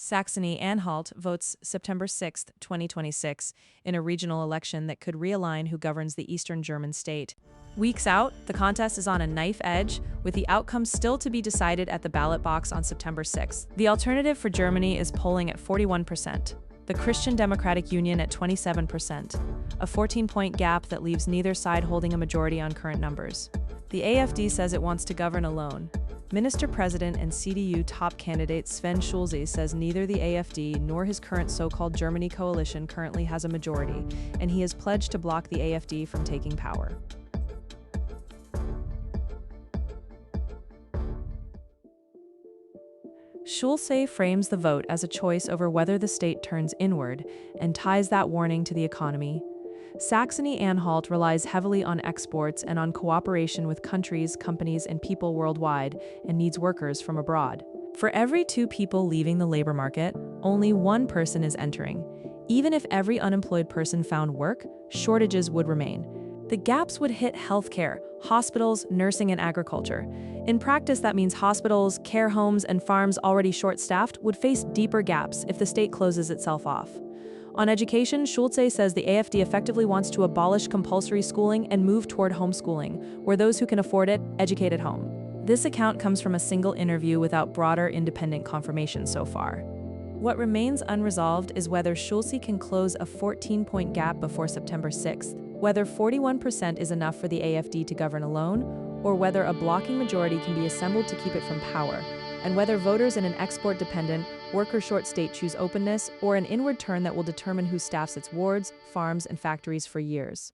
Saxony-Anhalt votes September 6, 2026, in a regional election that could realign who governs the eastern German state. Weeks out, the contest is on a knife edge, with the outcome still to be decided at the ballot box on September 6. The alternative for Germany is polling at 41%, the Christian Democratic Union at 27%, a 14-point gap that leaves neither side holding a majority on current numbers. The AfD says it wants to govern alone. Minister-President and CDU top candidate Sven Schulze says neither the AfD nor his current so-called Germany coalition currently has a majority, and he has pledged to block the AfD from taking power. Schulze frames the vote as a choice over whether the state turns inward and ties that warning to the economy. Saxony-Anhalt relies heavily on exports and on cooperation with countries, companies, and people worldwide, and needs workers from abroad. For every 2 people leaving the labor market, only 1 person is entering. Even if every unemployed person found work, shortages would remain. The gaps would hit healthcare, hospitals, nursing, and agriculture. In practice, that means hospitals, care homes, and farms already short-staffed would face deeper gaps if the state closes itself off. On education, Schulze says the AfD effectively wants to abolish compulsory schooling and move toward homeschooling, where those who can afford it educate at home. This account comes from a single interview without broader independent confirmation so far. What remains unresolved is whether Schulze can close a 14-point gap before September 6th, whether 41% is enough for the AfD to govern alone, or whether a blocking majority can be assembled to keep it from power, and whether voters in an export-dependent, worker-short state choose openness or an inward turn that will determine who staffs its wards, farms, and factories for years.